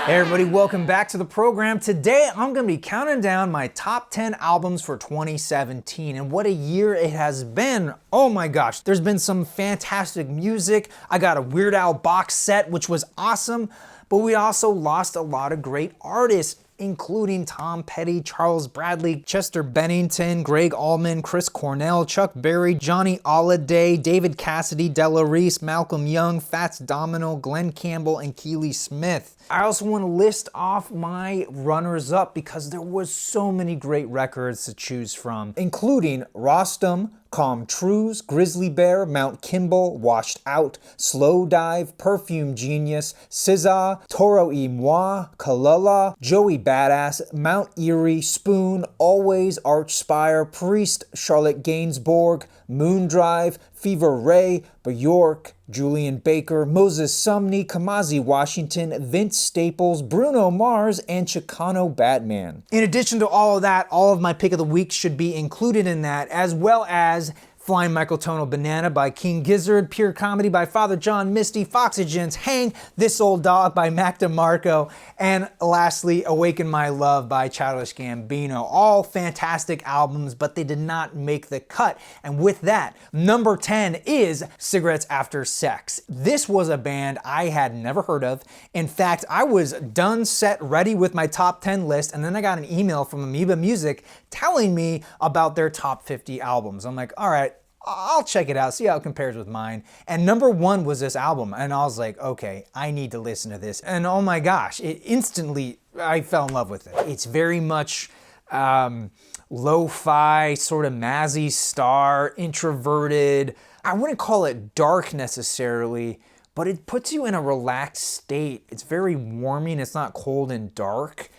Hey everybody, welcome back to the program. Today I'm going to be counting down my top 10 albums for 2017, and what a year it has been. Oh my gosh, there's been some fantastic music. I got a Weird Al box set, which was awesome, but we also lost a lot of great artists, including Tom Petty, Charles Bradley, Chester Bennington, Greg Allman, Chris Cornell, Chuck Berry, Johnny Holiday, David Cassidy, Della Reese, Malcolm Young, Fats Domino, Glenn Campbell, and Keely Smith. I also want to list off my runners-up because there was so many great records to choose from, including Rostam, Calm Trues, Grizzly Bear, Mount Kimball, Washed Out, Slow Dive, Perfume Genius, SZA, Toro y Moi, Kalula, Joey Badass, Mount Erie, Spoon, Always, Archspire, Priest, Charlotte Gainsbourg, Moondrive, Fever Ray, Bjork, Julian Baker, Moses Sumney, Kamasi Washington, Vince Staples, Bruno Mars, and Chicano Batman. In addition to all of that, all of my pick of the week should be included in that, as well as Flying Michael Tonal Banana by King Gizzard, Pure Comedy by Father John Misty, Foxygens, Hang, This Old Dog by Mac DeMarco, and lastly, Awaken My Love by Childish Gambino. All fantastic albums, but they did not make the cut. And with that, number 10 is Cigarettes After Sex. This was a band I had never heard of. In fact, I was done, set, ready with my top 10 list, and then I got an email from Amoeba Music telling me about their top 50 albums. I'm like, all right, I'll check it out, see how it compares with mine. And number 1 was this album, and I was like, okay, I need to listen to this. And oh my gosh, I fell in love with it. It's very much lo-fi, sort of Mazzy Star, introverted. I wouldn't call it dark necessarily, but it puts you in a relaxed state. It's very warming, it's not cold and dark.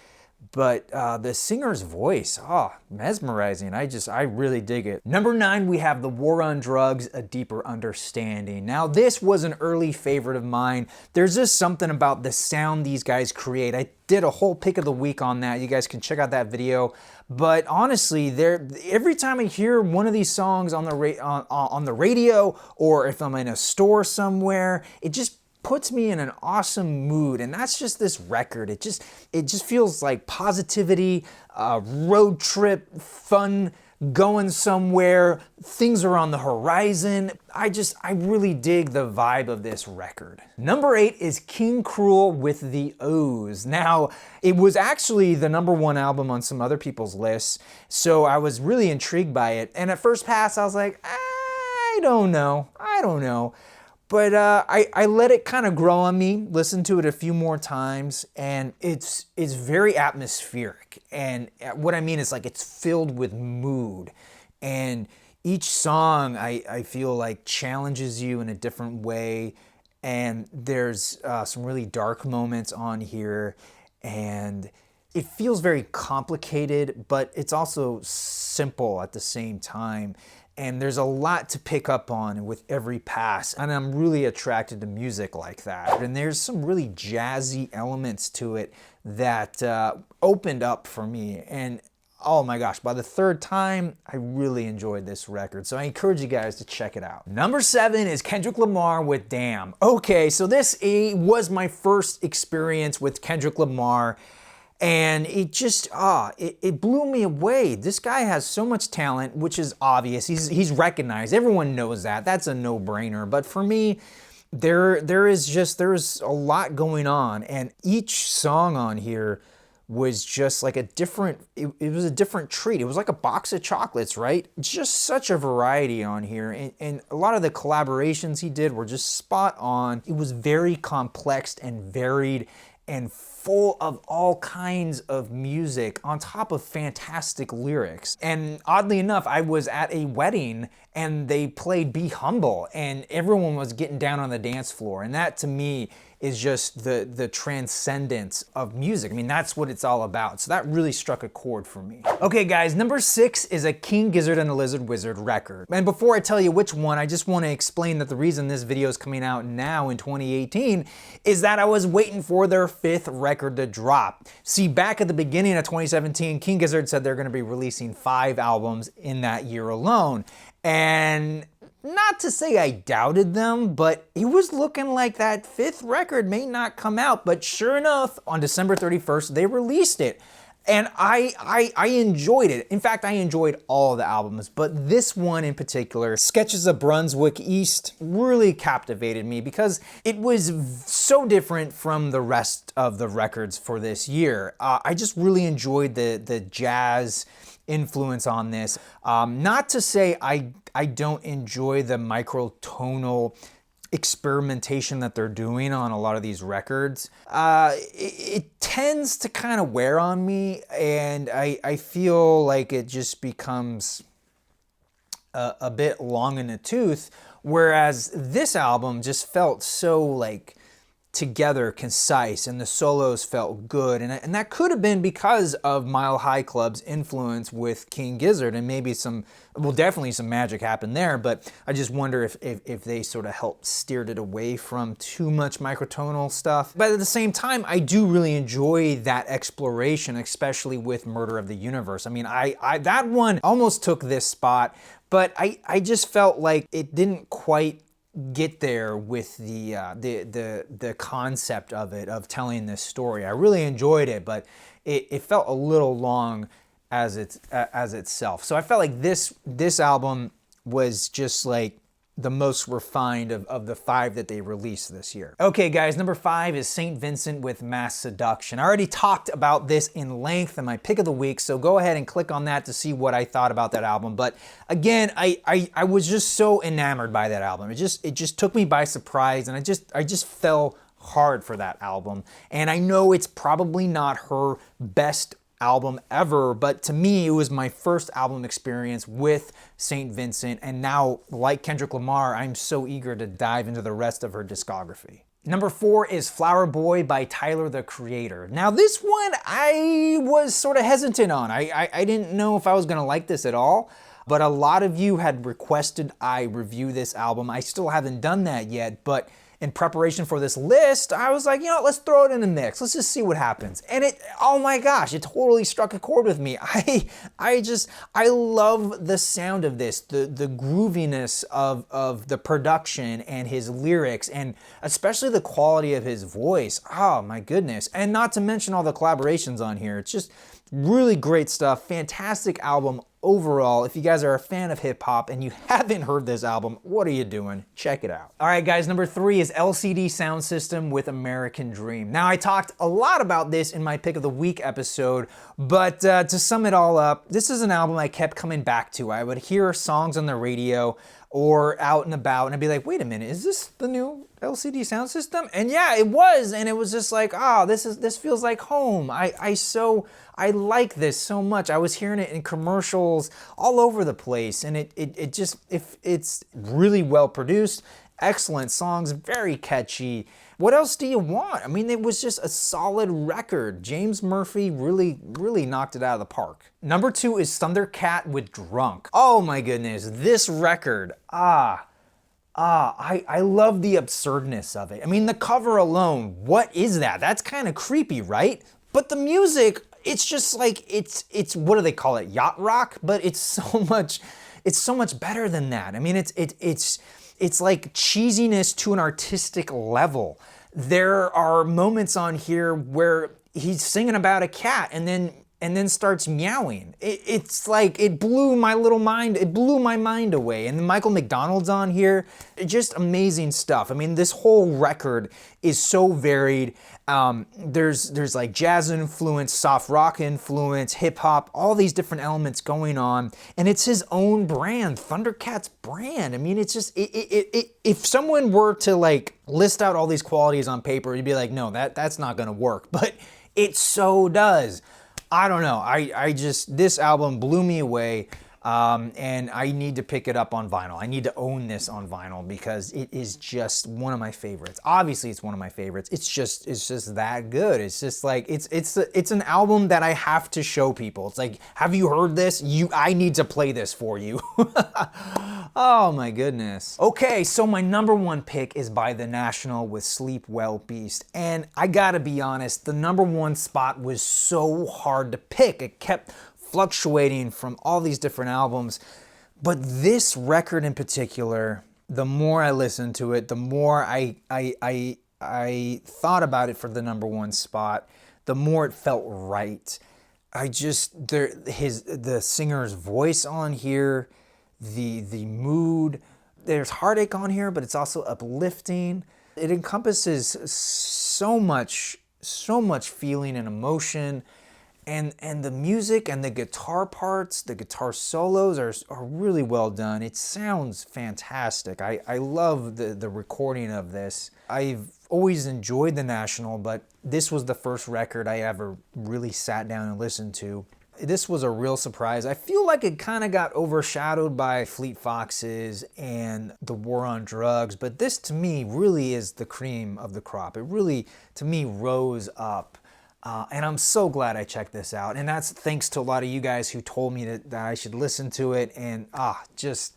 But the singer's voice, mesmerizing. I really dig it. Number 9, we have The War on Drugs, A Deeper Understanding. Now, this was an early favorite of mine. There's just something about the sound these guys create. I did a whole pick of the week on that. You guys can check out that video. But honestly, every time I hear one of these songs on the radio, or if I'm in a store somewhere, it just puts me in an awesome mood. And that's just this record. It just feels like positivity, road trip, fun, going somewhere, things are on the horizon. I really dig the vibe of this record. Number 8 is Kink Rule with the O's. Now, it was actually the number 1 album on some other people's lists, so I was really intrigued by it. And at first pass, I was like, I don't know. But I let it kind of grow on me, listened to it a few more times, and it's very atmospheric. And what I mean is, like, it's filled with mood. And each song, I feel like, challenges you in a different way. And there's some really dark moments on here. And it feels very complicated, but it's also simple at the same time. And there's a lot to pick up on with every pass, and I'm really attracted to music like that. And there's some really jazzy elements to it that opened up for me. And oh my gosh, by the 3rd time, I really enjoyed this record. So I encourage you guys to check it out. Number 7 is Kendrick Lamar with Damn. Okay, so this was my first experience with Kendrick Lamar. And it just, it blew me away. This guy has so much talent, which is obvious. He's recognized. Everyone knows that. That's a no-brainer. But for me, there's a lot going on. And each song on here was just like it was a different treat. It was like a box of chocolates, right? Just such a variety on here. And a lot of the collaborations he did were just spot on. It was very complex and varied and full of all kinds of music on top of fantastic lyrics. And oddly enough, I was at a wedding and they played Be Humble and everyone was getting down on the dance floor. And that to me is just the transcendence of music. I mean, that's what it's all about. So that really struck a chord for me. Okay guys, number 6 is a King Gizzard and the Lizard Wizard record. And before I tell you which one, I just want to explain that the reason this video is coming out now in 2018 is that I was waiting for their 5th record to drop. See, back at the beginning of 2017, King Gizzard said they're going to be releasing 5 albums in that year alone. And not to say I doubted them, but it was looking like that fifth record may not come out. But sure enough, on December 31st, they released it. And I enjoyed it. In fact, I enjoyed all the albums, but this one in particular, Sketches of Brunswick East, really captivated me because it was so different from the rest of the records for this year. I just really enjoyed the jazz influence on this. Not to say I don't enjoy the microtonal experimentation that they're doing on a lot of these records. It tends to kind of wear on me, and I feel like it just becomes a bit long in the tooth, whereas this album just felt so like together, concise, and the solos felt good, and that could have been because of Mile High Club's influence with King Gizzard, and maybe definitely some magic happened there, but I just wonder if they sort of helped steered it away from too much microtonal stuff. But at the same time, I do really enjoy that exploration, especially with Murder of the Universe. I mean, I that one almost took this spot, but I just felt like it didn't quite get there with the concept of it, of telling this story. I really enjoyed it, but it felt a little long as itself. So I felt like this album was just like the most refined of the 5 that they released this year. Okay guys, number 5 is St. Vincent with Mass Seduction. I already talked about this in length in my pick of the week, so go ahead and click on that to see what I thought about that album. But again, I was just so enamored by that album. It just took me by surprise, and I just fell hard for that album. And I know it's probably not her best album ever, but to me it was my first album experience with St. Vincent, and now, like Kendrick Lamar, I'm so eager to dive into the rest of her discography. Number 4 is Flower Boy by Tyler, the Creator. Now this one I was sort of hesitant on. I didn't know if I was gonna like this at all, but a lot of you had requested I review this album. I still haven't done that yet, but in preparation for this list, I was like, let's throw it in the mix. Let's just see what happens. And oh my gosh, it totally struck a chord with me. I love the sound of this, the grooviness of the production and his lyrics, and especially the quality of his voice. Oh my goodness. And not to mention all the collaborations on here. It's just really great stuff. Fantastic album overall. If you guys are a fan of hip hop and you haven't heard this album, what are you doing? Check it out. All right, guys, number 3 is LCD Sound System with American Dream. Now, I talked a lot about this in my Pick of the Week episode, but to sum it all up, this is an album I kept coming back to. I would hear songs on the radio or out and about, and I'd be like, wait a minute, is this the new LCD Sound System? And yeah, it was, and it was just like, this feels like home. I like this so much. I was hearing it in commercials all over the place, and it's really well produced, excellent songs, very catchy. What else do you want? I mean, it was just a solid record. James Murphy really knocked it out of the park. Number 2 is Thundercat with Drunk. Oh my goodness, this record, I love the absurdness of it. I mean, the cover alone, what is that? That's kind of creepy, right? But the music, it's just like, it's what do they call it? Yacht rock? But it's so much better than that. I mean, it's like cheesiness to an artistic level. There are moments on here where he's singing about a cat and then starts meowing. It's like, it blew my mind away. And then Michael McDonald's on here, just amazing stuff. I mean, this whole record is so varied. There's like jazz influence, soft rock influence, hip hop, all these different elements going on. And it's his own brand, Thundercat's brand. I mean, it's just, if someone were to like list out all these qualities on paper, you'd be like, no, that's not gonna work. But it so does. I don't know. This album blew me away, and I need to pick it up on vinyl. I need to own this on vinyl because it is just one of my favorites. Obviously, it's one of my favorites. It's just that good. It's just like, it's an album that I have to show people. It's like, have you heard this? I need to play this for you. Oh my goodness. Okay, so my number 1 pick is by The National with Sleep Well Beast. And I gotta be honest, the number 1 spot was so hard to pick. It kept fluctuating from all these different albums. But this record in particular, the more I listened to it, the more I thought about it for the #1 spot, the more it felt right. The singer's voice on here, the mood. There's heartache on here, but it's also uplifting. It encompasses so much feeling and emotion. And the music and the guitar parts, the guitar solos are really well done. It sounds fantastic. I love the recording of this. I've always enjoyed The National, but this was the first record I ever really sat down and listened to. This was a real surprise. I feel like it kind of got overshadowed by Fleet Foxes and The War on Drugs, but this to me really is the cream of the crop. It really, to me, rose up. And I'm so glad I checked this out. And that's thanks to a lot of you guys who told me that I should listen to it. And just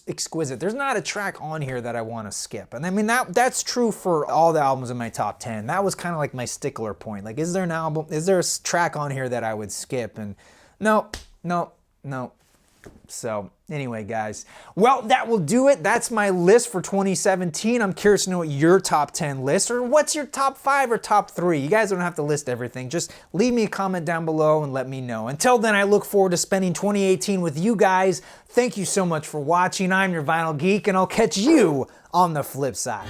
exquisite. There's not a track on here that I want to skip. And I mean, that's true for all the albums in my top 10. That was kind of like my stickler point. Like, is there a track on here that I would skip? And no. So anyway, guys, well, that will do it. That's my list for 2017. I'm curious to know what your top 10 list, or what's your top 5 or top 3. You guys don't have to list everything. Just leave me a comment down below and let me know. Until then, I look forward to spending 2018 with you guys. Thank you so much for watching. I'm your Vinyl Geek, and I'll catch you on the flip side.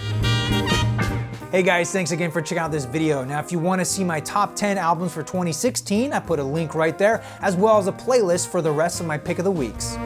Hey guys, thanks again for checking out this video. Now, if you want to see my top 10 albums for 2016, I put a link right there, as well as a playlist for the rest of my pick of the weeks.